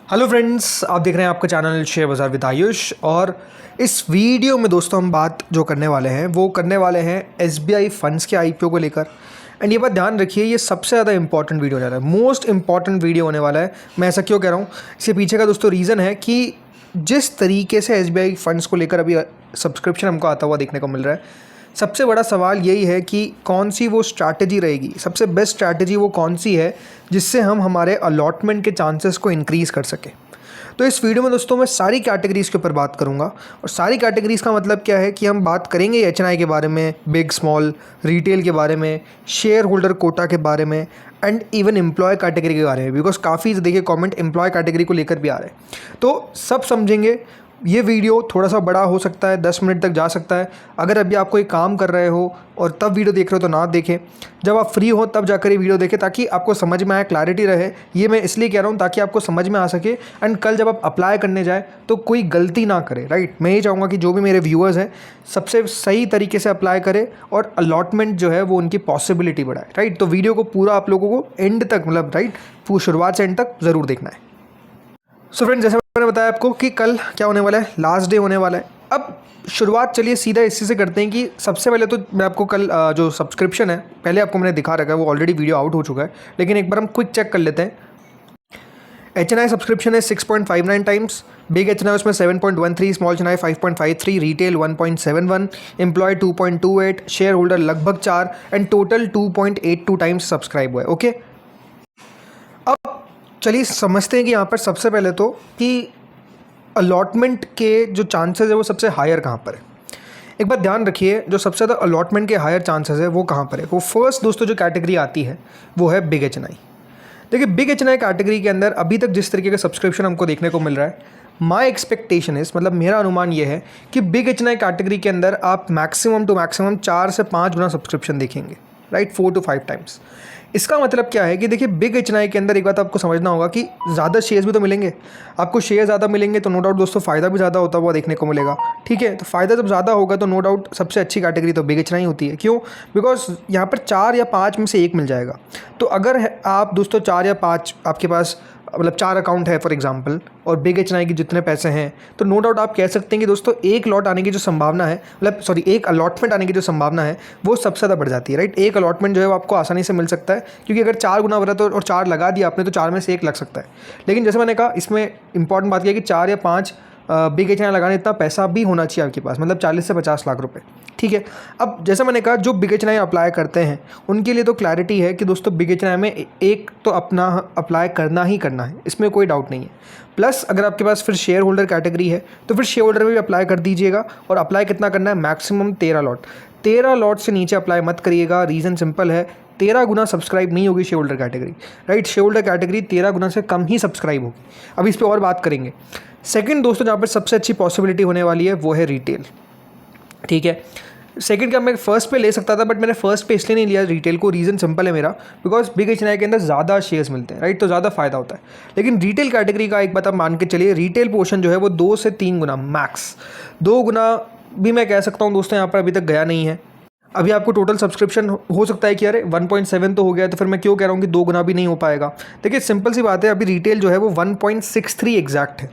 Hello friends, आप देख रहे हैं आपका चैनल शेयर बाज़ार विद आयुष। और इस वीडियो में दोस्तों हम बात जो करने वाले हैं वो करने वाले हैं एसबीआई फंड्स के आईपीओ को लेकर। एंड ये बात ध्यान रखिए, ये सबसे ज़्यादा इंपॉर्टेंट वीडियो होने वाला है, मोस्ट इंपॉर्टेंट वीडियो होने वाला है। मैं ऐसा क्यों कह रहा हूँ, इसके पीछे का दोस्तों रीज़न है कि जिस तरीके से एसबीआई फंड्स को लेकर अभी सब्सक्रिप्शन हमको आता हुआ देखने को मिल रहा है, सबसे बड़ा सवाल यही है कि कौन सी वो स्ट्रैटेजी रहेगी, सबसे बेस्ट स्ट्रैटेजी वो कौन सी है जिससे हम हमारे अलॉटमेंट के चांसेस को इंक्रीज़ कर सकें। तो इस वीडियो में दोस्तों मैं सारी कैटेगरीज़ के ऊपर बात करूंगा। और सारी कैटेगरीज़ का मतलब क्या है कि हम बात करेंगे एचएनआई के बारे में, बिग स्मॉल रिटेल के बारे में, शेयर होल्डर कोटा के बारे में, एंड इवन एम्प्लॉय कैटेगरी के बारे में, बिकॉज काफ़ी देखिए कमेंट एम्प्लॉय कैटेगरी को लेकर भी आ रहे हैं। तो सब समझेंगे। ये वीडियो थोड़ा सा बड़ा हो सकता है, 10 मिनट तक जा सकता है। अगर अभी आप कोई काम कर रहे हो और तब वीडियो देख रहे हो तो ना देखें, जब आप फ्री हो तब जाकर ये वीडियो देखें ताकि आपको समझ में आए, क्लैरिटी रहे। ये मैं इसलिए कह रहा हूँ ताकि आपको समझ में आ सके एंड कल जब आप अप्लाई करने जाए तो कोई गलती ना करे, राइट। मैं ये चाहूँगा कि जो भी मेरे व्यूअर्स हैं सबसे सही तरीके से अप्लाई करें और अलॉटमेंट जो है वो उनकी पॉसिबिलिटी बढ़ाए, राइट। तो वीडियो को पूरा आप लोगों को एंड तक, मतलब राइट, शुरुआत से एंड तक ज़रूर देखना है। सो फ्रेंड्स, जैसे मैंने बताया आपको कि कल क्या होने वाला है, लास्ट डे होने वाला है। अब शुरुआत चलिए सीधा इसी से करते हैं कि सबसे पहले तो मैं आपको कल जो सब्सक्रिप्शन है पहले आपको मैंने दिखा रखा है, वो ऑलरेडी वीडियो आउट हो चुका है, लेकिन एक बार हम क्विक चेक कर लेते हैं। एचएनआई सब्सक्रिप्शन है 6.59 टाइम्स, बिग एचएनआई उसमें 7.13, small HNI 5.53, retail 1.71, employ 2.28, share holder लगभग 4 एंड टोटल 2.82 टाइम्स सब्सक्राइब हुआ है। ओके, अब चलिए समझते हैं कि यहाँ पर सबसे पहले तो कि अलॉटमेंट के जो चांसेस है वो सबसे हायर कहाँ पर है। एक बात ध्यान रखिए, जो सबसे ज़्यादा अलॉटमेंट के हायर चांसेस है वो कहाँ पर है। वो फर्स्ट दोस्तों जो कैटेगरी आती है वो है बिग एचएनआई। देखिए बिग एचएनआई कैटेगरी के अंदर अभी तक जिस तरीके का सब्सक्रिप्शन हमको देखने को मिल रहा है, माई एक्सपेक्टेशन इज, मतलब मेरा अनुमान ये है कि बिग एचएनआई कैटेगरी के अंदर आप मैक्सिमम टू मैक्सिमम 4 से 5 गुना सब्सक्रिप्शन देखेंगे, राइट, 4 to 5 टाइम्स। इसका मतलब क्या है कि देखिए बिग एचएनआई के अंदर एक बात आपको समझना होगा कि ज़्यादा शेयर्स भी तो मिलेंगे आपको। शेयर ज़्यादा मिलेंगे तो नो डाउट दोस्तों फ़ायदा भी ज़्यादा होता हुआ देखने को मिलेगा, ठीक है। तो फ़ायदा जब ज़्यादा होगा तो नो डाउट सबसे अच्छी कैटेगरी तो बिग एचएनआई होती है। क्यों? बिकॉज यहाँ पर 4 या 5 में से एक मिल जाएगा। तो अगर आप दोस्तों 4 या 5 आपके पास, मतलब 4 अकाउंट है फॉर एग्जांपल, और बिग एचएनआई के जितने पैसे हैं, तो नो डाउट आप कह सकते हैं कि दोस्तों एक लॉट आने की जो संभावना है, मतलब सॉरी एक अलॉटमेंट आने की जो संभावना है वो सबसे ज़्यादा बढ़ जाती है, राइट। एक अलॉटमेंट जो है वो आपको आसानी से मिल सकता है, क्योंकि अगर 4 गुना बढ़ा तो और 4 लगा दिया आपने तो 4 में से 1 लग सकता है। लेकिन जैसे मैंने कहा, इसमें इंपॉर्टेंट बात यह है कि 4 या 5 बिग एचएनआई लगाने इतना पैसा भी होना चाहिए आपके पास, मतलब 40 से 50 लाख रुपए, ठीक है। अब जैसा मैंने कहा, जो बिग एचएनआई अप्लाई करते हैं उनके लिए तो क्लैरिटी है कि दोस्तों बिग एचएनआई में एक तो अपना अप्लाई करना ही करना है, इसमें कोई डाउट नहीं है। प्लस अगर आपके पास फिर शेयर होल्डर कैटेगरी है तो फिर शेयर होल्डर में भी अप्लाई कर दीजिएगा। और अप्लाई कितना करना है? Maximum 13 lot. 13 लॉट से नीचे अप्लाई मत करिएगा। रीज़न सिंपल है, 13 गुना सब्सक्राइब नहीं होगी share holder category, right. Share holder category 13 गुना से कम ही सब्सक्राइब होगी। अब इस पर और बात करेंगे। सेकंड दोस्तों जहाँ पर सबसे अच्छी पॉसिबिलिटी होने वाली है वो है रिटेल, ठीक है। सेकंड का मैं फर्स्ट पे ले सकता था, बट मैंने फर्स्ट पे इसलिए नहीं लिया रिटेल को। रीज़न सिंपल है मेरा, बिकॉज बिग एचएनआई के अंदर ज़्यादा शेयर्स मिलते हैं, राइट, तो ज़्यादा फायदा होता है। लेकिन रिटेल कैटेगरी का एक बात आप मान के चलिए, रिटेल पोर्शन जो है वो 2 से 3 गुना, मैक्स 2 गुना भी मैं कह सकता हूँ दोस्तों यहाँ पर अभी तक गया नहीं है। अभी आपको टोटल सब्सक्रिप्शन हो सकता है कि अरे 1.7 तो हो गया, तो फिर मैं क्यों कह रहा हूँ कि 2 गुना भी नहीं हो पाएगा। देखिए सिंपल सी बात है, अभी रिटेल जो है वो 1.63 एग्जैक्ट है,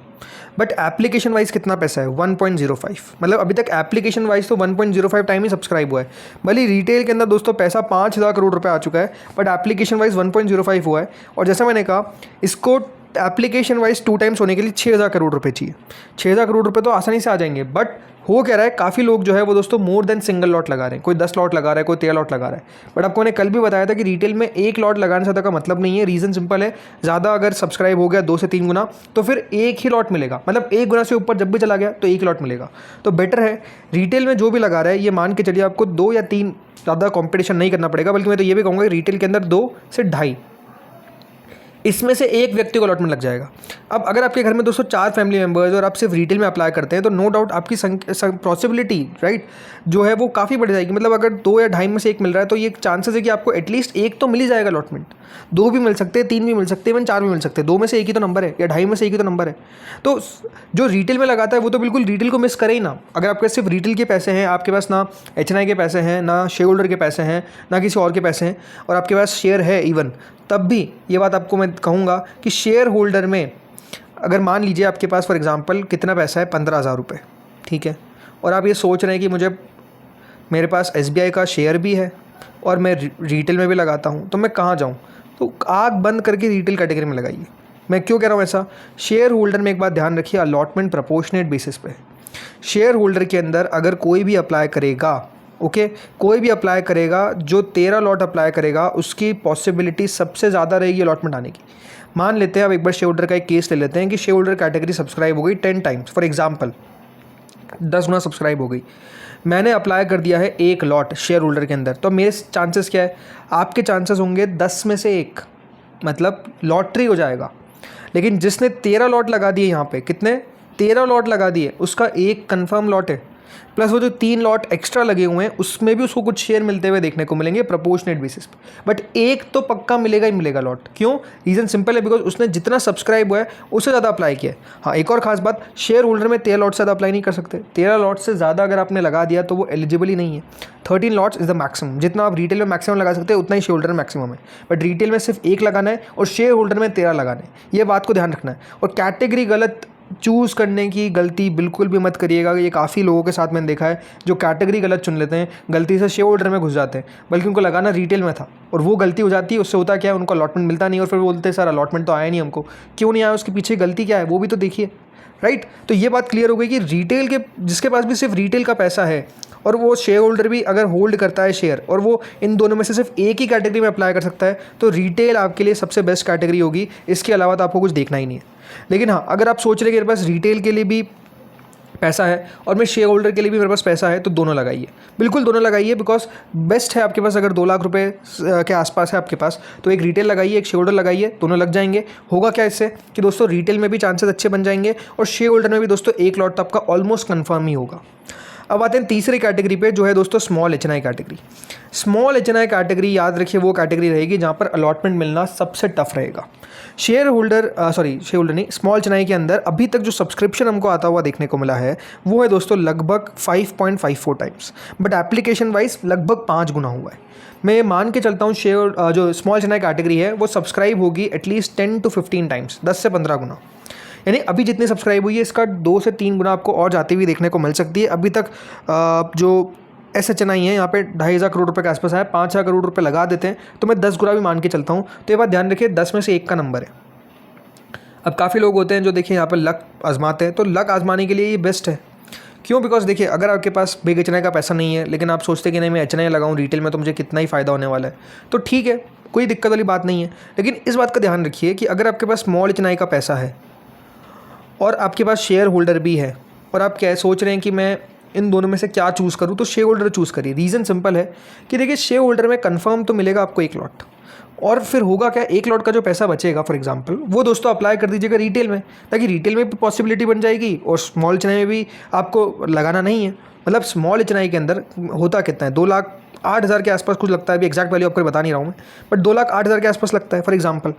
बट एप्लीकेशन वाइज कितना पैसा है? 1.05। मतलब अभी तक एप्लीकेशन वाइज तो 1.05 टाइम ही सब्सक्राइब हुआ है। भले रिटेल के अंदर दोस्तों पैसा 5,000 करोड़ रुपए आ चुका है, बट एप्लीकेशन वाइज 1.05 हुआ है। और जैसा मैंने कहा, इसको एप्लीकेशन वाइज 2 टाइम्स होने के लिए 6,000 करोड़ रुपए चाहिए। 6,000 करोड़ रुपए तो आसानी से आ जाएंगे, बट हो कह रहा है काफ़ी लोग जो है वो दोस्तों मोर देन सिंगल लॉट लगा रहे हैं। कोई 10 लॉट लगा रहा है, कोई 13 लॉट लगा रहा है। बट आपको मैंने कल भी बताया था कि रिटेल में 1 लॉट लगाने से ज़्यादा का मतलब नहीं है। रीज़न सिंपल है, ज़्यादा अगर सब्सक्राइब हो गया 2 से 3 गुना तो फिर 1 ही लॉट मिलेगा, मतलब 1 गुना से ऊपर जब भी चला गया तो 1 लॉट मिलेगा। तो बेटर है रिटेल में जो भी लगा रहा है, ये मान के चलिए आपको 2 या 3 ज़्यादा कॉम्पिटिशन नहीं करना पड़ेगा, बल्कि मैं तो ये भी कहूँगा रिटेल के अंदर 2 से 2.5, इसमें से एक व्यक्ति को अलॉटमेंट लग जाएगा। अब अगर आपके घर में दोस्तों 4 फैमिली मेंबर्स और आप सिर्फ रिटेल में अप्लाई करते हैं तो नो डाउट आपकी पॉसिबिलिटी, राइट, जो है वो काफ़ी बढ़ जाएगी। मतलब अगर 2 या 2.5 में से 1 मिल रहा है तो ये चांसेस है कि आपको एटलीस्ट 1 तो मिल ही जाएगा अलॉटमेंट। 2 भी मिल सकते हैं, 3 भी मिल सकते हैं, इवन 4 भी मिल सकते हैं। 2 में से 1 ही तो नंबर है, या 2.5 में से 1 ही तो नंबर है। तो जो रिटेल में लगाता है वो तो बिल्कुल रिटेल को मिस करे ही ना। अगर आपके सिर्फ रिटेल के पैसे हैं, आपके पास ना एचएनआई के पैसे हैं, ना शेयर होल्डर के पैसे हैं, ना किसी और के पैसे हैं, और आपके पास शेयर है इवन, तब भी ये बात आपको मैं कहूँगा कि शेयर होल्डर में अगर मान लीजिए आपके पास फॉर एग्ज़ाम्पल कितना पैसा है, 15,000 रुपये, ठीक है, और आप ये सोच रहे हैं कि मुझे मेरे पास SBI का शेयर भी है और मैं रिटेल में भी लगाता हूँ, तो मैं कहाँ जाऊँ? तो आँख बंद करके रिटेल कैटेगरी में लगाइए। मैं क्यों कह रहा हूँ ऐसा? शेयर होल्डर में एक बात ध्यान रखिए, अलॉटमेंट प्रोपोर्शनेट बेसिस पे। शेयर होल्डर के अंदर अगर कोई भी अप्लाई करेगा, ओके, कोई भी अप्लाई करेगा, जो 13 लॉट अप्लाई करेगा उसकी पॉसिबिलिटी सबसे ज़्यादा रहेगी अलॉटमेंट आने की। मान लेते हैं अब एक बार शेयर होल्डर का एक केस ले लेते हैं कि शेयर होल्डर कैटेगरी सब्सक्राइब हो गई 10 times, for example 10 Guna subscribe हो गई। मैंने अप्लाई कर दिया है 1 लॉट शेयर होल्डर के अंदर, तो मेरे चांसेस क्या है? आपके चांसेस होंगे 10 में से 1, मतलब लॉटरी हो जाएगा। लेकिन जिसने 13 लॉट लगा दिए, यहाँ पे कितने 13 लॉट लगा दिए, उसका 1 कंफर्म लॉट है, प्लस वो जो 3 लॉट एक्स्ट्रा लगे हुए हैं उसमें भी उसको कुछ शेयर मिलते हुए देखने को मिलेंगे प्रोपोर्शनेट बेसिस पे। बट एक तो पक्का मिलेगा ही मिलेगा लॉट। क्यों? रीज़न सिंपल है, बिकॉज उसने जितना सब्सक्राइब हुआ है उससे ज़्यादा अप्लाई किया है। हाँ, एक और खास बात, शेयर होल्डर में 13 लॉट से ज़्यादा अप्लाई नहीं कर सकते। 13 लॉट से ज़्यादा अगर आपने लगा दिया तो वो एलिजिबल ही नहीं है। 13 लॉट्स इज़ द मैक्सिमम। जितना आप रिटेल में मैक्सिमम लगा सकते हैं उतना ही शेयर होल्डर में मैक्सिमम है। बट रिटेल में सिर्फ 1 लगाना है और शेयर होल्डर में 13 लगाना है, ये बात को ध्यान रखना है। और कैटेगरी गलत चूज़ करने की गलती बिल्कुल भी मत करिएगा। ये काफ़ी लोगों के साथ मैंने देखा है जो कैटेगरी गलत चुन लेते हैं, गलती से शेयर होल्डर में घुस जाते हैं, बल्कि उनको लगाना रिटेल में था और वो गलती हो जाती है। उससे होता क्या है, उनको अलॉटमेंट मिलता नहीं और फिर बोलते हैं सर अलॉटमेंट तो आया नहीं हमको। क्यों नहीं आया? उसके पीछे गलती क्या है वो भी तो देखिए, राइट? तो ये बात क्लियर हो गई कि रिटेल के, जिसके पास भी सिर्फ रिटेल का पैसा है और वो शेयर होल्डर भी अगर होल्ड करता है शेयर और वो इन दोनों में से सिर्फ एक ही कैटेगरी में अप्लाई कर सकता है, तो रिटेल आपके लिए सबसे बेस्ट कैटेगरी होगी। इसके अलावा तो आपको कुछ देखना ही नहीं है। लेकिन हाँ, अगर आप सोच रहे हैं कि मेरे पास रिटेल के लिए भी पैसा है और मैं शेयर होल्डर के लिए भी मेरे पास पैसा है, तो दोनों लगाइए, बिल्कुल दोनों लगाइए। बिकॉज बेस्ट है आपके पास, अगर 2 लाख रुपए के आसपास है आपके पास, तो एक रिटेल लगाइए, एक शेयर होल्डर लगाइए, दोनों लग जाएंगे। होगा क्या इससे कि दोस्तों रिटेल में भी चांसेस अच्छे बन जाएंगे और शेयर होल्डर में भी दोस्तों 1 लॉट तो आपका ऑलमोस्ट कन्फर्म ही होगा। अब आते हैं तीसरी कैटेगरी पे, जो है दोस्तों small HNI category. Small HNI category याद रखिए वो कैटेगरी रहेगी जहाँ पर अलॉटमेंट मिलना सबसे टफ रहेगा। शेयर होल्डर नहीं, स्मॉल HNI के अंदर अभी तक जो सब्सक्रिप्शन हमको आता हुआ देखने को मिला है वो है दोस्तों लगभग 5.54 टाइम्स, बट एप्लीकेशन वाइज लगभग 5 गुना हुआ है। मैं मान के चलता हूँ शेयर जो स्मॉल HNI कैटेगरी है वो सब्सक्राइब होगी एटलीस्ट 10 to 15 टाइम्स, 10 से 15 गुना। यानी अभी जितनी सब्सक्राइब हुई है इसका 2 से 3 गुना आपको और जाती हुई देखने को मिल सकती है। अभी तक जो SHNI है यहाँ पे 2,500 करोड़ रुपए के आसपास है, 5,000 करोड़ रुपए लगा देते हैं तो मैं 10 गुना भी मान के चलता हूँ। तो ये बात ध्यान रखिए, 10 में से 1 का नंबर है। अब काफ़ी लोग होते हैं जो देखिए यहाँ पर लक आजमाते हैं, तो लक आजमाने के लिए ये बेस्ट है। क्यों? बिकॉज देखिए अगर आपके पास बिग HNI का पैसा नहीं है लेकिन आप सोचते कि नहीं मैं HNI लगाऊँ रिटेल में तो मुझे कितना ही फ़ायदा होने वाला है, तो ठीक है, कोई दिक्कत वाली बात नहीं है। लेकिन इस बात का ध्यान रखिए कि अगर आपके पास स्मॉल HNI का पैसा है और आपके पास शेयर होल्डर भी है और आप क्या सोच रहे हैं कि मैं इन दोनों में से क्या चूज़ करूं, तो शेयर होल्डर चूज़ करिए। रीज़न सिंपल है कि देखिए शेयर होल्डर में कंफर्म तो मिलेगा आपको 1 लॉट, और फिर होगा क्या, 1 लॉट का जो पैसा बचेगा फॉर एग्जांपल वो दोस्तों अप्लाई कर दीजिएगा रिटेल में, ताकि रिटेल में भी पॉसिबिलिटी बन जाएगी और स्मॉल HNI में भी आपको लगाना नहीं है। मतलब स्मॉल HNI के अंदर होता कितना है, 2,08,000 के आसपास कुछ लगता है, अभी एक्जैक्ट वैल्यू आपको बता नहीं रहा हूँ मैं, बट 2,08,000 के आसपास लगता है फॉर एग्जांपल।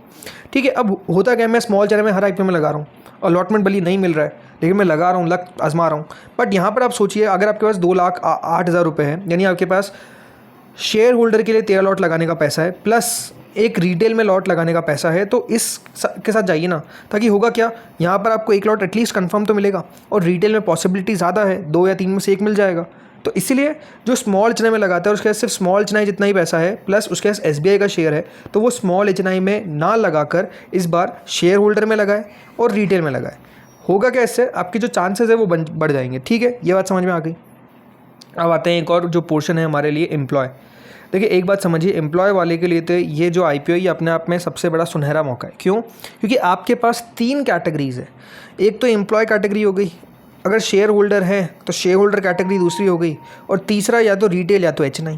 ठीक है, अब होता क्या है, मैं स्मॉल HNI में हर IPO में लगा रहा हूँ, अलॉटमेंट भले नहीं मिल रहा है लेकिन मैं लगा रहा हूँ, लक आजमा रहा हूँ। बट यहाँ पर आप सोचिए अगर आपके पास 2,08,000 रुपये है, यानी आपके पास शेयर होल्डर के लिए 13 लॉट लगाने का पैसा है प्लस एक रिटेल में लॉट लगाने का पैसा है, तो इस के साथ जाइए ना, ताकि होगा क्या, यहाँ पर आपको 1 लॉट एटलीस्ट कंफर्म तो मिलेगा और रिटेल में पॉसिबिलिटी ज़्यादा है, 2 या 3 में से 1 मिल जाएगा। तो इसीलिए जो स्मॉल HNI में लगाता है उसके पास सिर्फ स्मॉल HNI जितना ही पैसा है प्लस उसके पास SBI का शेयर है, तो वो स्मॉल HNI में ना लगाकर इस बार शेयर होल्डर में लगाए और रिटेल में लगाए। होगा क्या, इससे आपकी जो चांसेस है वो बढ़ जाएंगे। ठीक है, ये बात समझ में आ गई। अब आते हैं एक और जो पोर्शन है हमारे लिए, एम्प्लॉय। देखिए एक बात समझिए, एम्प्लॉय वाले के लिए तो ये जो IPO है ये अपने आप में सबसे बड़ा सुनहरा मौका है। क्यों? क्योंकि आपके पास 3 कैटेगरीज है। एक तो एम्प्लॉय कैटेगरी हो गई, अगर शेयर होल्डर है तो शेयर होल्डर कैटेगरी दूसरी हो गई, और तीसरा या तो रिटेल या तो HNI।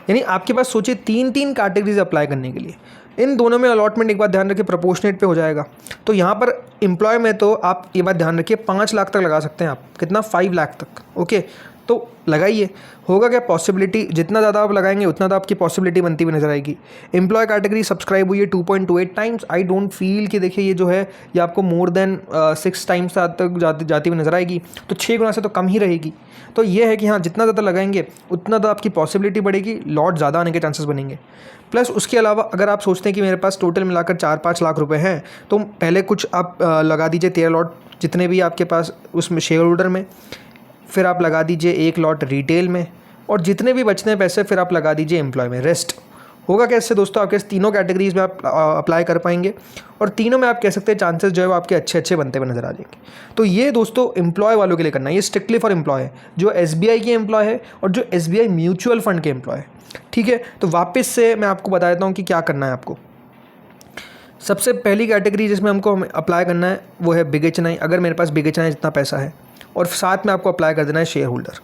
यानी आपके पास सोचिए 3 कैटेगरीज अप्लाई करने के लिए। इन दोनों में अलॉटमेंट एक बात ध्यान रखिए प्रोपोर्शनेट पे हो जाएगा। तो यहाँ पर एम्प्लॉय में तो आप ये बात ध्यान रखिए 5 लाख तक लगा सकते हैं आप, कितना, 5 लाख तक। ओके, तो लगाइए। होगा क्या, पॉसिबिलिटी जितना ज़्यादा आप लगाएंगे उतना ज़्यादा आपकी पॉसिबिलिटी बनती हुई नजर आएगी। एम्प्लॉय कैटेगरी सब्सक्राइब हुई है 2.28 टाइम्स। आई डोंट फील कि देखिए ये जो है ये आपको मोर देन 6 टाइम्स तक जाती हुई नजर आएगी, तो 6 गुना से तो कम ही रहेगी। तो ये है कि हाँ, जितना ज़्यादा लगाएंगे उतना ज़्यादा आपकी पॉसिबिलिटी बढ़ेगी, लॉट ज़्यादा आने के चांसेस बनेंगे। प्लस उसके अलावा अगर आप सोचते हैं कि मेरे पास टोटल मिलाकर 4-5 लाख रुपए हैं, तो पहले कुछ आप लगा दीजिए 13 लॉट जितने भी आपके पास उसमें शेयर होल्डर में, फिर आप लगा दीजिए 1 लॉट रिटेल में, और जितने भी बचते हैं पैसे फिर आप लगा दीजिए एम्प्लॉय में। रेस्ट होगा कैसे दोस्तों, आपके तीनों कैटेगरीज में आप अप्लाई कर पाएंगे, और तीनों में आप कह सकते हैं चांसेस जो है वो आपके अच्छे बनते हुए नजर आ जाएंगे। तो ये दोस्तों एम्प्लॉय वालों के लिए करना है, ये स्ट्रिक्टली फॉर एम्प्लॉय है, जो SBI के एम्प्लॉय है और जो SBI म्यूचुअल फंड के एम्प्लॉय है। ठीक है, तो वापस से मैं आपको बता देता हूँ कि क्या करना है आपको। सबसे पहली कैटेगरी जिसमें हमको अप्लाई करना है वो है बिग HNI। अगर मेरे पास बिग HNI जितना पैसा है, और साथ में आपको अप्लाई कर देना है शेयर होल्डर।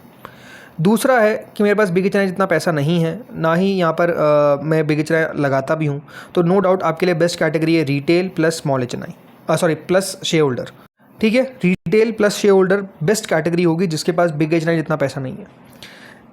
दूसरा है कि मेरे पास बिग HNI जितना पैसा नहीं है, ना ही यहाँ पर मैं बिग HNI लगाता भी हूँ, तो नो डाउट आपके लिए बेस्ट कैटेगरी है retail plus small HNI plus share holder. ठीक है, retail plus share holder best category होगी जिसके पास बिग HNI जितना पैसा नहीं है।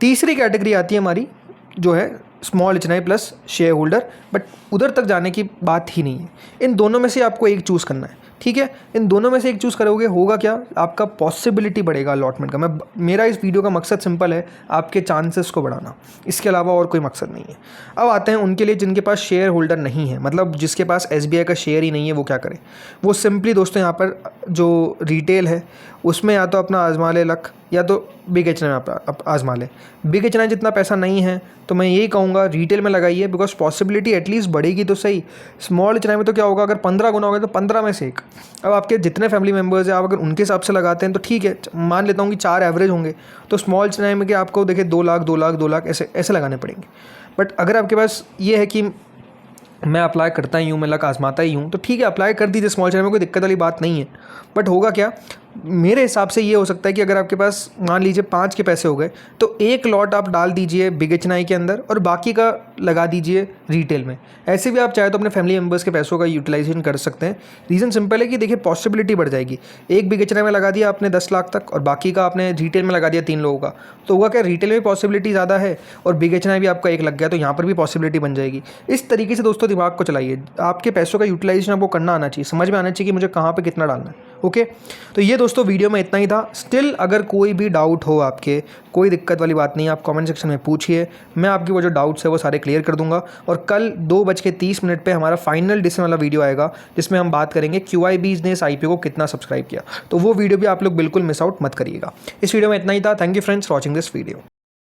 तीसरी कैटेगरी आती है हमारी जो है small HNI plus share holder, but उधर तक जाने की बात ही नहीं है। इन दोनों में से आपको एक चूज़ करना है। ठीक है, इन दोनों में से एक चूज़ करोगे, होगा क्या, आपका पॉसिबिलिटी बढ़ेगा अलॉटमेंट का। मेरा इस वीडियो का मकसद सिंपल है, आपके चांसेस को बढ़ाना, इसके अलावा और कोई मकसद नहीं है। अब आते हैं उनके लिए जिनके पास शेयर होल्डर नहीं है, मतलब जिसके पास SBI का शेयर ही नहीं है, वो क्या करें। वो सिंपली दोस्तों यहाँ पर जो रिटेल है उसमें या तो अपना आजमा ले लक, या तो बिग HNI में आप आजमा ले। बिग HNI जितना पैसा नहीं है तो मैं यही कहूँगा रिटेल में लगाइए, बिकॉज पॉसिबिलिटी एटलीस्ट बढ़ेगी तो सही। स्मॉल HNI में तो क्या होगा, अगर 15 गुना हो गया तो 15 में से 1। अब आपके जितने फैमिली मेम्बर्स हैं आप अगर उनके हिसाब से लगाते हैं तो ठीक है, मान लेता हूँ कि 4 एवरेज होंगे, तो स्मॉल HNI में कि आपको देखिए 2 लाख 2 लाख 2 लाख ऐसे लगाने पड़ेंगे। बट अगर आपके पास ये है कि मैं अप्लाई करता ही हूँ, मैं लक आजमाता ही हूँ, तो ठीक है अप्लाई कर दीजिए स्मॉल HNI में, कोई दिक्कत वाली बात नहीं है। बट होगा क्या, मेरे हिसाब से ये हो सकता है कि अगर आपके पास मान लीजिए 5 के पैसे हो गए, तो 1 लॉट आप डाल दीजिए बिग HNI के अंदर और बाकी का लगा दीजिए रिटेल में। ऐसे भी आप चाहे तो अपने फैमिली मेम्बर्स के पैसों का यूटिलाइजेशन कर सकते हैं। रीज़न सिंपल है कि देखिए पॉसिबिलिटी बढ़ जाएगी। एक बिग HNI में लगा दिया आपने 10 लाख तक, और बाकी का आपने रिटेल में लगा दिया 3 लोगों का, तो होगा क्या, रिटेल में पॉसिबिलिटी ज़्यादा है और बिग HNI भी आपका 1 लग गया, तो यहाँ पर भी पॉसिबिलिटी बन जाएगी। इस तरीके से दोस्तों दिमाग को चलाइए, आपके पैसों का यूटिलाइजेशन आपको करना आना चाहिए, समझ में आना चाहिए कि मुझे कहाँ पर कितना डालना है। ओके, तो ये दोस्तों वीडियो में इतना ही था। स्टिल अगर कोई भी डाउट हो आपके, कोई दिक्कत वाली बात नहीं है, आप कमेंट सेक्शन में पूछिए, मैं आपकी वो जो डाउट्स है वो सारे क्लियर कर दूंगा। और कल 2:30 पे हमारा फाइनल डिसीजन वाला वीडियो आएगा जिसमें हम बात करेंगे QIBs ने इस IPO को कितना सब्सक्राइब किया, तो वो वीडियो भी आप लोग बिल्कुल मिस आउट मत करिएगा। इस वीडियो में इतना ही था। Thank you friends for watching this video.